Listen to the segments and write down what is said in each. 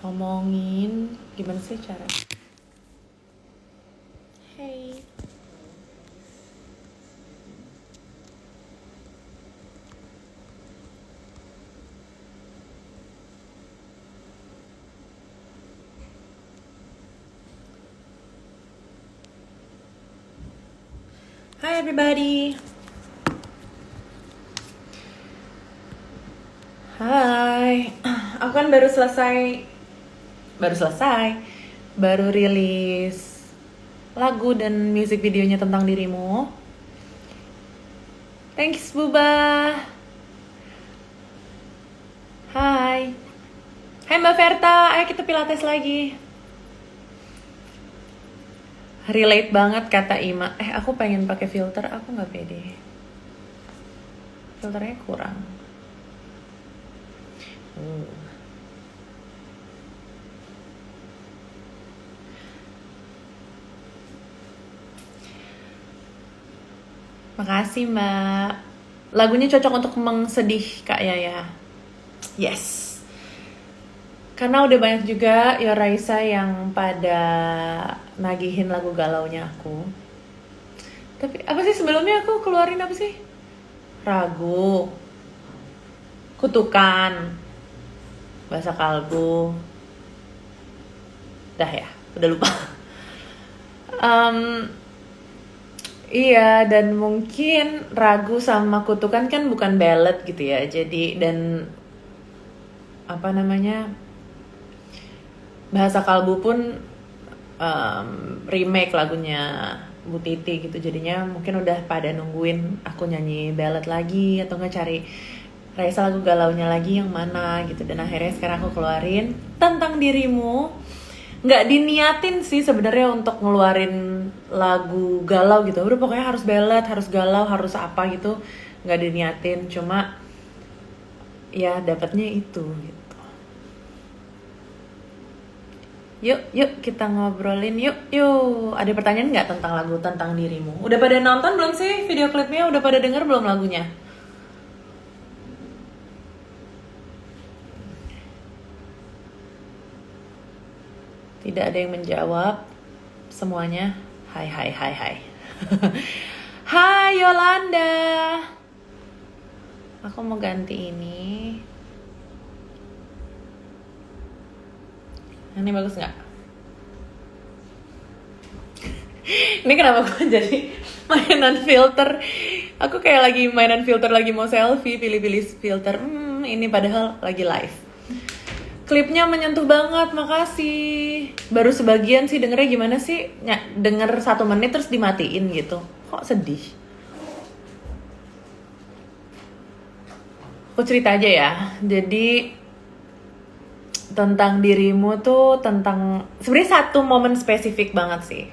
ngomongin gimana sih cara. Hey. Hi everybody. Hai. Aku kan baru rilis lagu dan music videonya tentang dirimu. Thanks Buba. Hai. Hai Mbak Verta, ayo kita pilates lagi. Relate banget kata Ima. Aku pengen pakai filter, aku nggak pede. Filternya kurang. Makasih Mbak. Lagunya cocok untuk mengsedih Kak Yaya. Yes. Karena udah banyak juga ya Raisa yang pada nagihin lagu galaunya aku. Tapi apa sih sebelumnya aku keluarin apa sih? Ragu, kutukan, bahasa kalbu. Dah ya, udah lupa. Iya, dan mungkin ragu sama kutukan kan bukan ballad gitu ya. Jadi dan apa namanya, bahasa kalbu pun remake lagunya Bu Titi gitu. Jadinya mungkin udah pada nungguin aku nyanyi ballad lagi atau nggak cari Raisa lagu galaunya lagi yang mana gitu. Dan akhirnya sekarang aku keluarin tentang dirimu. Nggak diniatin sih sebenarnya untuk ngeluarin lagu galau gitu. Udah pokoknya harus ballad, harus galau, harus apa gitu. Nggak diniatin, cuma ya dapatnya itu gitu. Yuk kita ngobrolin yuk. Ada pertanyaan nggak tentang lagu tentang dirimu? Udah pada nonton belum sih video klipnya? Udah pada denger belum lagunya? Tidak ada yang menjawab. Semuanya hai. Hai Yolanda. Aku mau ganti ini. Ini bagus nggak? Ini kenapa gue jadi mainan filter? Aku kayak lagi mainan filter, lagi mau selfie, pilih-pilih filter. Ini padahal lagi live. Klipnya menyentuh banget, makasih. Baru sebagian sih dengernya, gimana sih? Denger 1 menit terus dimatiin gitu. Kok sedih? Aku cerita aja ya. Jadi tentang dirimu tuh tentang sebenarnya 1 momen spesifik banget sih.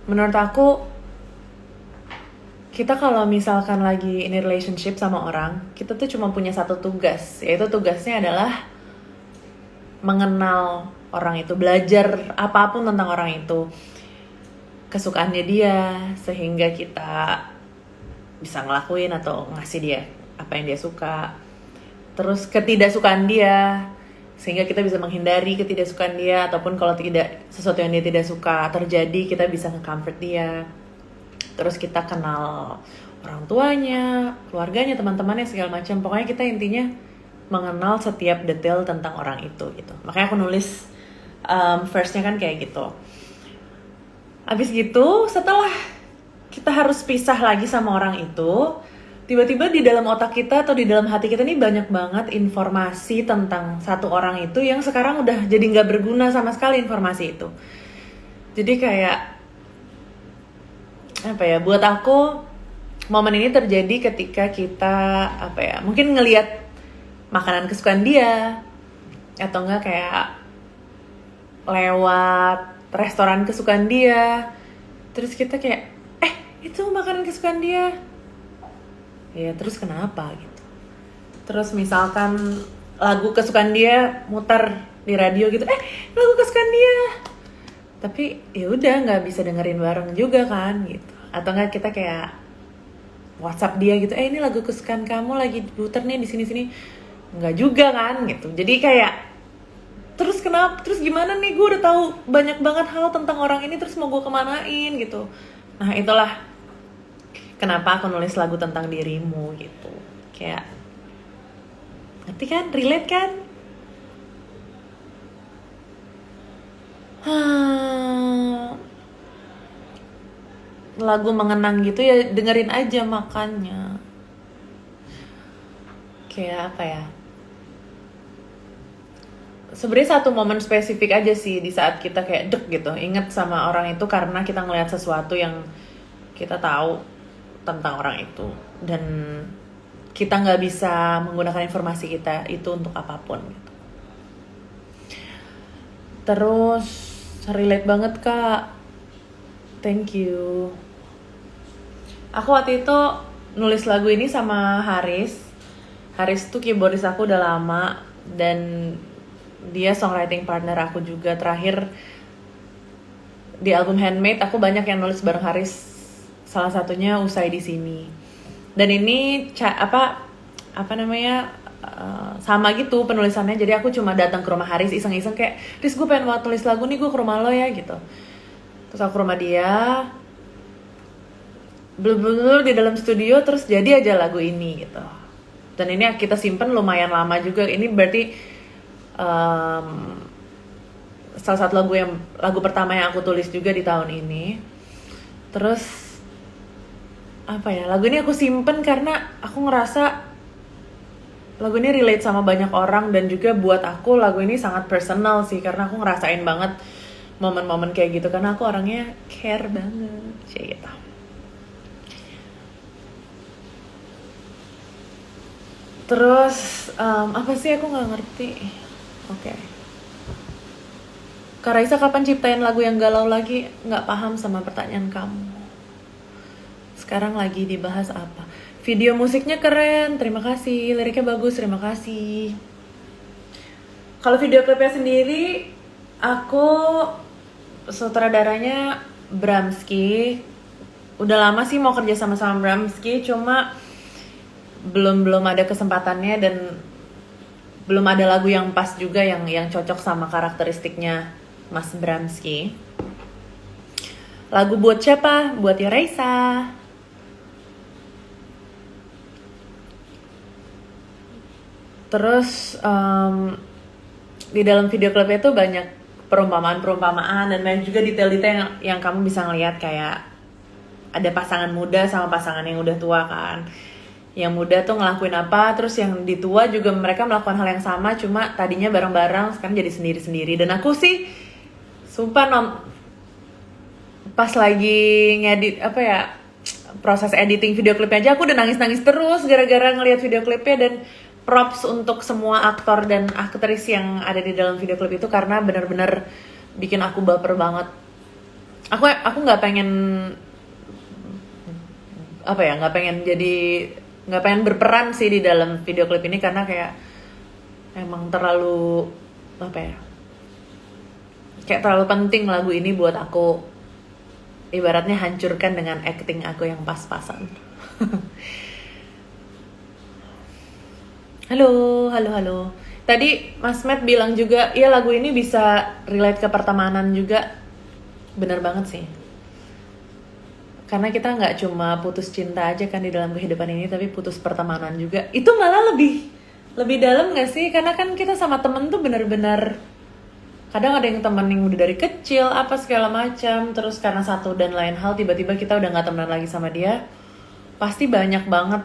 Menurut aku, kita kalau misalkan lagi in a relationship sama orang, kita tuh cuma punya 1 tugas, yaitu tugasnya adalah mengenal orang itu, belajar apapun tentang orang itu, kesukaannya dia, sehingga kita bisa ngelakuin atau ngasih dia apa yang dia suka. Terus ketidaksukaan dia, sehingga kita bisa menghindari ketidaksukaan dia, ataupun kalau tidak sesuatu yang dia tidak suka terjadi, kita bisa nge-comfort dia. Terus kita kenal orang tuanya, keluarganya, teman-temannya, segala macam. Pokoknya kita intinya mengenal setiap detail tentang orang itu gitu. Makanya aku nulis first-nya kan kayak gitu. Abis gitu, setelah kita harus pisah lagi sama orang itu, tiba-tiba di dalam otak kita atau di dalam hati kita nih banyak banget informasi tentang 1 orang itu yang sekarang udah jadi nggak berguna sama sekali informasi itu. Jadi kayak apa ya, buat aku momen ini terjadi ketika kita apa ya, mungkin ngelihat makanan kesukaan dia, atau enggak kayak lewat restoran kesukaan dia, terus kita kayak itu makanan kesukaan dia ya, terus kenapa gitu. Terus misalkan lagu kesukaan dia muter di radio gitu, lagu kesukaan dia, tapi ya udah nggak bisa dengerin bareng juga kan gitu. Atau nggak kita kayak WhatsApp dia gitu, ini lagu kesukaan kamu lagi puter nih di sini, nggak juga kan gitu. Jadi kayak terus kenapa, terus gimana nih, gue udah tahu banyak banget hal tentang orang ini, terus mau gue kemanain gitu. Nah itulah kenapa aku nulis lagu tentang dirimu gitu. Kayak ngerti kan, relate kan? Lagu mengenang gitu ya, dengerin aja makanya. Kayak apa ya, sebenarnya satu momen spesifik aja sih di saat kita kayak dek gitu, inget sama orang itu karena kita ngelihat sesuatu yang kita tahu tentang orang itu, dan kita nggak bisa menggunakan informasi kita itu untuk apapun gitu. Terus relate banget Kak, thank you. Aku waktu itu nulis lagu ini sama Haris. Haris tuh keyboardis aku udah lama, dan dia songwriting partner aku juga. Terakhir di album Handmade aku banyak yang nulis bareng Haris, salah satunya Usai di Sini. Dan ini apa namanya, sama gitu penulisannya. Jadi aku cuma datang ke rumah Haris iseng-iseng kayak, Riz gue pengen banget tulis lagu nih, gue ke rumah lo ya gitu. Terus aku ke rumah dia, bener-bener di dalam studio, terus jadi aja lagu ini gitu. Dan ini kita simpen lumayan lama juga. Ini berarti salah satu lagu pertama yang aku tulis juga di tahun ini. Terus apa ya, lagu ini aku simpen karena aku ngerasa lagu ini relate sama banyak orang, dan juga buat aku lagu ini sangat personal sih, karena aku ngerasain banget momen-momen kayak gitu, karena aku orangnya care banget kayak gitu. Terus apa sih, aku nggak ngerti. Oke. Kak Raisa kapan ciptain lagu yang galau lagi? Nggak paham sama pertanyaan kamu. Sekarang lagi dibahas apa? Video musiknya keren, terima kasih. Liriknya bagus, terima kasih. Kalau video klipnya sendiri, aku sutradaranya Bramski. Udah lama sih mau kerja sama Bramski, cuma belum ada kesempatannya, dan belum ada lagu yang pas juga yang cocok sama karakteristiknya Mas Bramski. Lagu buat siapa? Buat ya Raisa. Terus di dalam video klipnya itu banyak perumpamaan dan banyak juga detail-detail yang kamu bisa ngeliat, kayak ada pasangan muda sama pasangan yang udah tua kan. Yang muda tuh ngelakuin apa, terus yang di tua juga mereka melakukan hal yang sama, cuma tadinya bareng-bareng, sekarang jadi sendiri-sendiri. Dan aku sih sumpah pas lagi ngedit proses editing video klipnya aja, aku udah nangis-nangis terus gara-gara ngelihat video klipnya. Dan props untuk semua aktor dan aktris yang ada di dalam video klip itu, karena benar-benar bikin aku baper banget. Aku nggak pengen nggak pengen berperan sih di dalam video klip ini, karena kayak emang terlalu kayak terlalu penting lagu ini buat aku, ibaratnya hancurkan dengan acting aku yang pas-pasan. Halo. Tadi Mas Matt bilang juga, iya lagu ini bisa relate ke pertemanan juga. Bener banget sih. Karena kita nggak cuma putus cinta aja kan di dalam kehidupan ini, tapi putus pertemanan juga. Itu malah lebih dalam nggak sih? Karena kan kita sama temen tuh benar-benar, kadang ada yang temen yang udah dari kecil apa segala macam, terus karena satu dan lain hal tiba-tiba kita udah nggak temenan lagi sama dia. Pasti banyak banget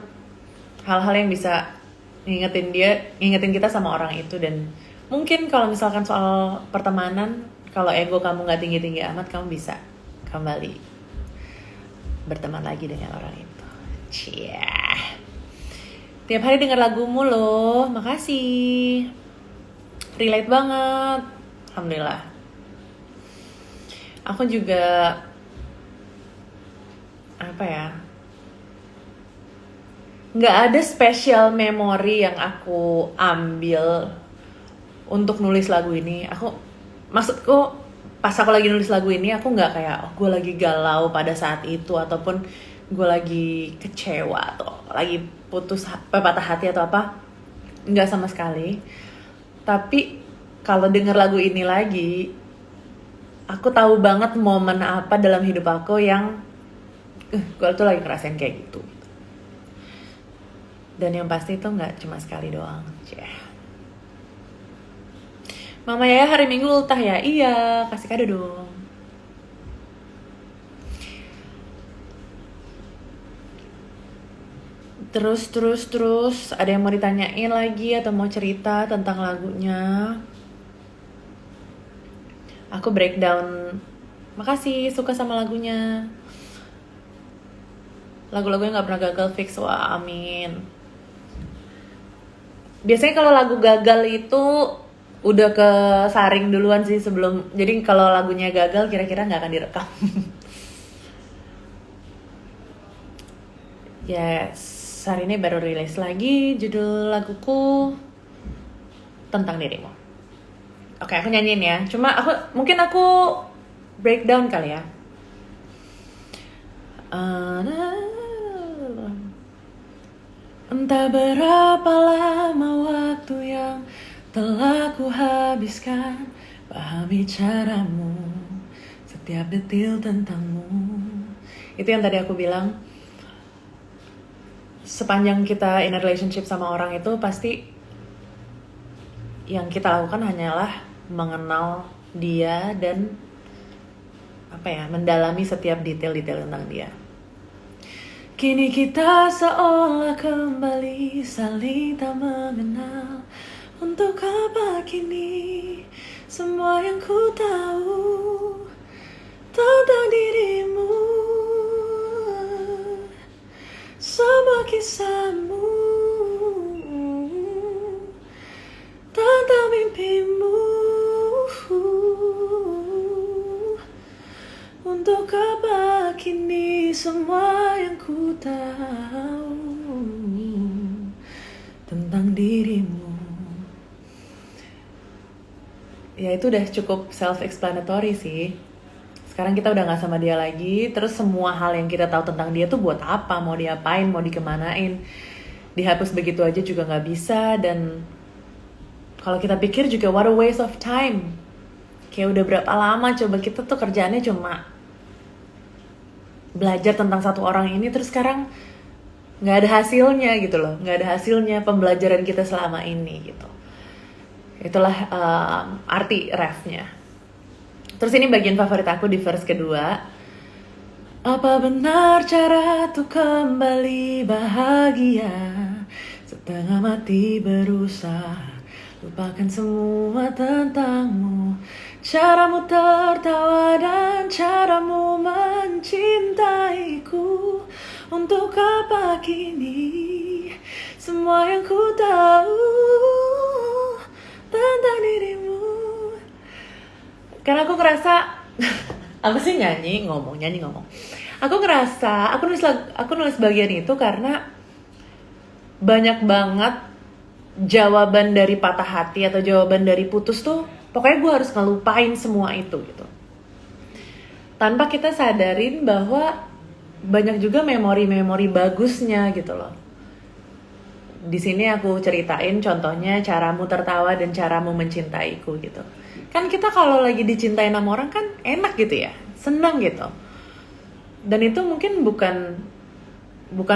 hal-hal yang bisa ngingetin kita sama orang itu. Dan mungkin kalau misalkan soal pertemanan, kalau ego kamu nggak tinggi-tinggi amat, kamu bisa kembali berteman lagi dengan orang itu. Cia. Tiap hari denger lagumu loh, makasih. Relate banget, alhamdulillah. Aku juga nggak ada special memory yang aku ambil untuk nulis lagu ini. Maksudku pas aku lagi nulis lagu ini, aku nggak kayak gue lagi galau pada saat itu, ataupun gue lagi kecewa atau lagi patah hati atau apa, nggak sama sekali. Tapi kalau denger lagu ini lagi, aku tahu banget momen apa dalam hidup aku yang gue tuh lagi ngerasain kayak gitu. Dan yang pasti itu nggak cuma sekali doang. Mama Yaya hari Minggu ultah ya? Iya, kasih kado dong. Terus ada yang mau ditanyain lagi atau mau cerita tentang lagunya? Aku breakdown. Makasih suka sama lagunya. Lagu-lagunya gak pernah gagal fix. Wah, amin. Biasanya kalau lagu gagal itu udah ke saring duluan sih sebelum. Jadi kalau lagunya gagal kira-kira gak akan direkam. Yes, hari ini baru rilis lagi judul laguku Tentang Dirimu. Oke, aku nyanyiin ya. Cuma mungkin aku breakdown kali ya. Entah berapa lama waktu yang telah ku habiskan pahami caramu, setiap detil tentangmu. Itu yang tadi aku bilang. Sepanjang kita in a relationship sama orang itu pasti yang kita lakukan hanyalah mengenal dia dan mendalami setiap detail-detail tentang dia. Kini kita seolah kembali saling tak mengenal. Untuk apa kini semua yang ku tahu tentang dirimu, semua kisahmu, tentang mimpimu. Untuk apa kini semua yang ku tahu tentang dirimu. Ya itu udah cukup self-explanatory sih. Sekarang kita udah gak sama dia lagi. Terus semua hal yang kita tahu tentang dia tuh buat apa? Mau diapain? Mau dikemanain? Dihapus begitu aja juga gak bisa. Dan kalau kita pikir juga what a waste of time. Kayak udah berapa lama coba kita tuh kerjaannya cuma belajar tentang satu orang ini, terus sekarang nggak ada hasilnya gitu loh, nggak ada hasilnya pembelajaran kita selama ini gitu. Itulah arti refnya. Terus ini bagian favorit aku di verse kedua. Apa benar cara tuh kembali bahagia, setengah mati berusaha lupakan semua tentangmu, caramu tertawa dan caramu mencintaiku. Untuk apa kini semua yang ku tahu tentang dirimu. Karena aku ngerasa apa sih nyanyi ngomong. Aku ngerasa aku nulis bagian itu karena banyak banget jawaban dari patah hati atau jawaban dari putus tuh pokoknya gue harus ngelupain semua itu gitu. Tanpa kita sadarin bahwa banyak juga memori-memori bagusnya gitu loh. Di sini aku ceritain contohnya caramu tertawa dan caramu mencintaiku gitu. Kan kita kalau lagi dicintain sama orang kan enak gitu ya, senang gitu. Dan itu mungkin bukan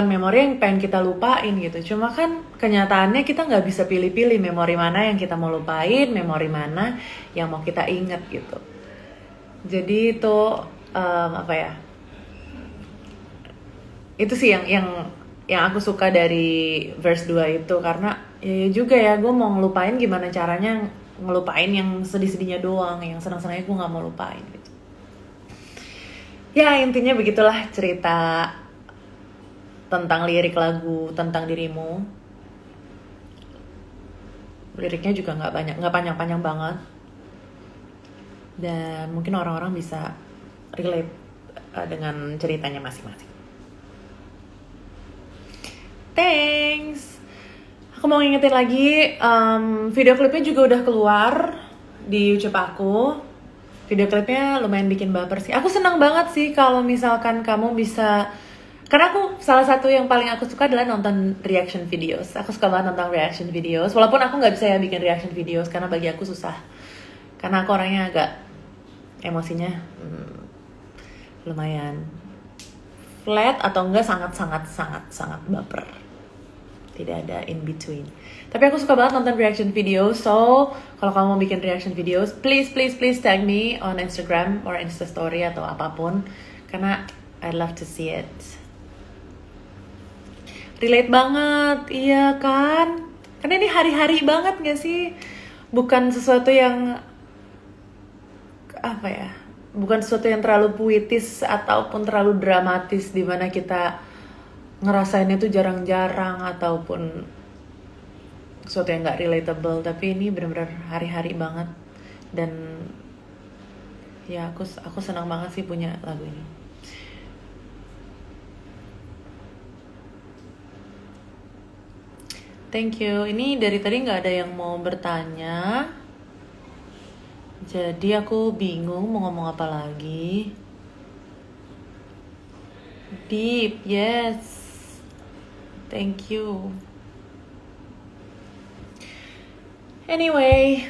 memori yang pengen kita lupain gitu. Cuma kan kenyataannya kita nggak bisa pilih-pilih memori mana yang kita mau lupain, memori mana yang mau kita inget gitu. Jadi itu itu sih yang aku suka dari verse 2 itu. Karena ya juga ya gue mau ngelupain gimana caranya ngelupain yang sedih-sedihnya doang, yang senang-senangnya gue nggak mau lupain gitu. Ya intinya begitulah cerita tentang lirik lagu Tentang Dirimu. Liriknya juga nggak panjang-panjang banget, dan mungkin orang-orang bisa relate dengan ceritanya masing-masing. Thanks. Aku mau ngingetin lagi, video klipnya juga udah keluar di YouTube aku. Video klipnya lumayan bikin baper sih. Aku senang banget sih kalau misalkan kamu bisa Karena aku salah satu yang paling aku suka adalah nonton reaction videos. Aku suka banget nonton reaction videos. Walaupun aku nggak bisa ya bikin reaction videos karena bagi aku susah. Karena aku orangnya agak emosinya lumayan flat atau enggak sangat baper. Tidak ada in between. Tapi aku suka banget nonton reaction videos. So kalau kamu mau bikin reaction videos, please tag me on Instagram or Insta Story atau apapun. Karena I love to see it. Relate banget, iya kan? Karena ini hari-hari banget gak sih? Bukan sesuatu yang apa ya? Bukan sesuatu yang terlalu puitis ataupun terlalu dramatis di mana kita ngerasainnya tuh jarang-jarang ataupun sesuatu yang gak relatable. Tapi ini benar-benar hari-hari banget dan ya aku senang banget sih punya lagu ini. Thank you. Ini dari tadi nggak ada yang mau bertanya. Jadi aku bingung mau ngomong apa lagi. Deep, yes. Thank you. Anyway,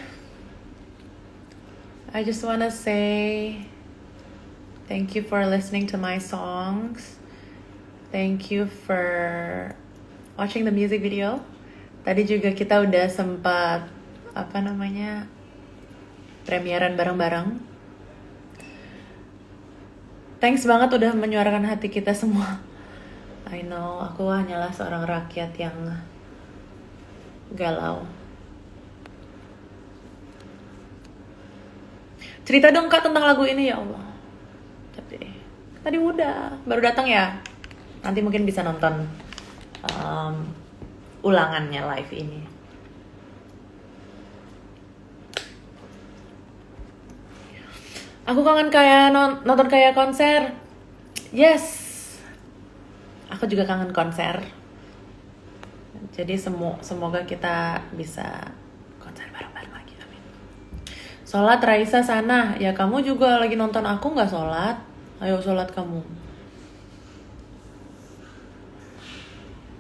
I just wanna say thank you for listening to my songs. Thank you for watching the music video. Tadi juga kita udah sempat premieran bareng-bareng. Thanks banget udah menyuarakan hati kita semua. I know, aku hanyalah seorang rakyat yang galau. Cerita dong Kak tentang lagu ini, ya Allah. Tadi udah, baru datang ya. Nanti mungkin bisa nonton ulangannya live ini. Aku kangen kayak nonton kayak konser. Yes. Aku juga kangen konser. Jadi semoga kita bisa konser bareng-bareng lagi. Amin. Sholat Raisa sana. Ya kamu juga lagi nonton aku nggak sholat? Ayo sholat kamu.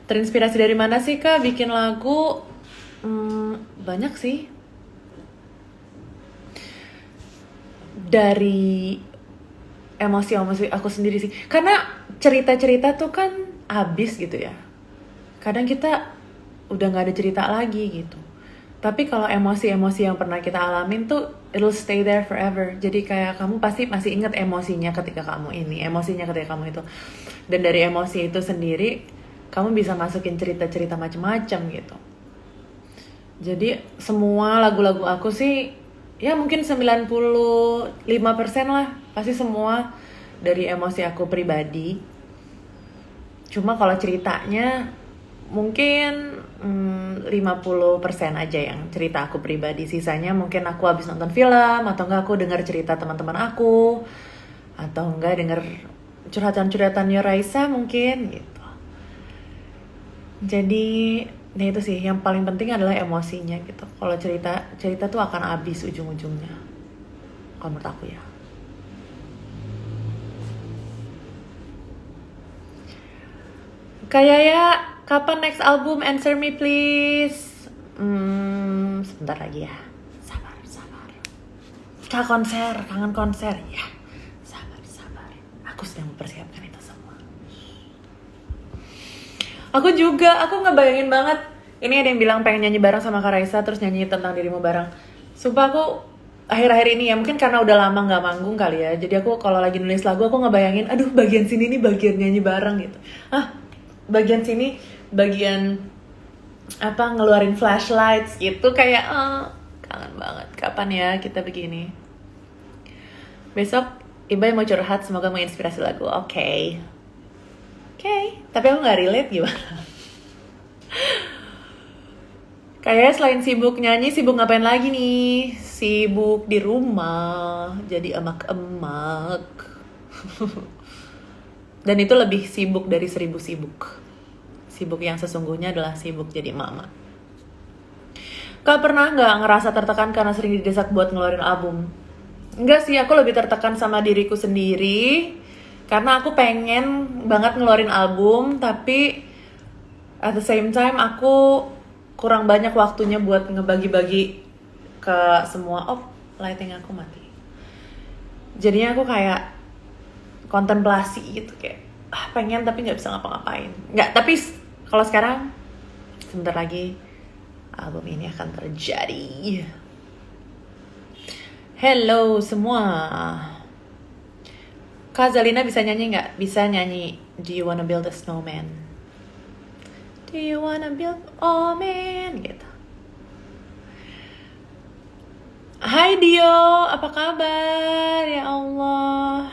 Terinspirasi dari mana sih Kak bikin lagu? Banyak sih. Dari emosi aku sendiri sih. Karena cerita-cerita tuh kan habis gitu ya. Kadang kita udah gak ada cerita lagi gitu. Tapi kalau emosi-emosi yang pernah kita alamin tuh it'll stay there forever. Jadi kayak kamu pasti masih ingat emosinya ketika kamu ini, emosinya ketika kamu itu. Dan dari emosi itu sendiri kamu bisa masukin cerita-cerita macam-macam gitu. Jadi semua lagu-lagu aku sih ya mungkin 95% lah. Pasti semua dari emosi aku pribadi. Cuma kalau ceritanya mungkin 50% aja yang cerita aku pribadi. Sisanya mungkin aku habis nonton film, atau enggak aku dengar cerita teman-teman aku, atau enggak dengar curhatan-curhatannya Raisa mungkin gitu. Jadi, nah itu sih yang paling penting adalah emosinya gitu. Kalau cerita tuh akan habis ujung-ujungnya. Kalau menurut aku ya. Kayak ya, kapan next album? Answer me please. Sebentar lagi ya. Sabar. Kangen konser ya. Sabar. Aku sedang mempersiapkan itu semua. Aku ngebayangin banget. Ini ada yang bilang pengen nyanyi bareng sama Kak Raisa, terus nyanyi tentang dirimu bareng. Sumpah aku akhir-akhir ini ya, mungkin karena udah lama gak manggung kali ya. Jadi aku kalau lagi nulis lagu, aku ngebayangin, aduh bagian sini nih bagian nyanyi bareng gitu. Bagian sini bagian ngeluarin flashlights gitu. Kayak kangen banget. Kapan ya kita begini? Besok Ibai mau curhat, semoga menginspirasi lagu. Oke. Tapi aku gak relate gimana? Kayaknya selain sibuk nyanyi, sibuk ngapain lagi nih? Sibuk di rumah, jadi emak-emak. Dan itu lebih sibuk dari 1000 sibuk. Sibuk yang sesungguhnya adalah sibuk jadi mama. Kak pernah gak ngerasa tertekan karena sering didesak buat ngeluarin album? Enggak sih, aku lebih tertekan sama diriku sendiri. Karena aku pengen banget ngeluarin album, tapi at the same time aku kurang banyak waktunya buat ngebagi-bagi ke semua. Oh, lighting aku mati. Jadinya aku kayak kontemplasi gitu, kayak pengen tapi nggak bisa ngapa-ngapain. Nggak, tapi kalau sekarang sebentar lagi album ini akan terjadi. Hello semua. Kak Zalina bisa nyanyi nggak? Bisa nyanyi Do You Wanna Build a Snowman? Do you wanna build, oh man, gitu. Hai Dio, apa kabar? Ya Allah,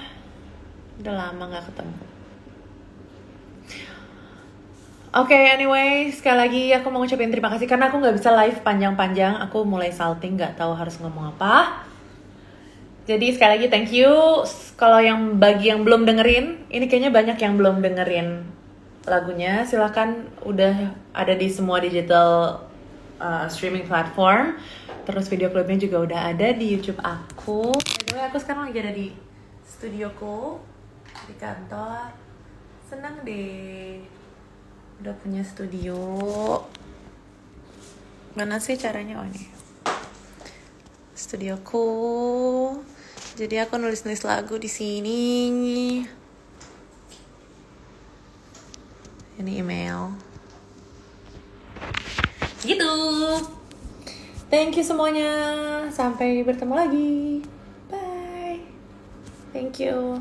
udah lama gak ketemu. Oke, anyway, sekali lagi aku mau ngucapin terima kasih karena aku nggak bisa live panjang-panjang. Aku mulai salting, nggak tahu harus ngomong apa. Jadi sekali lagi thank you. Kalau bagi yang belum dengerin, ini kayaknya banyak yang belum dengerin lagunya. Silakan, udah ada di semua digital streaming platform. Terus video klipnya juga udah ada di YouTube aku. By the way, aku sekarang lagi ada di studioku di kantor. Senang deh, udah punya studio. Mana sih caranya? Oh ini studioku. Jadi aku nulis-nulis lagu di sini. Ini email. Gitu. Thank you semuanya. Sampai bertemu lagi. Bye. Thank you.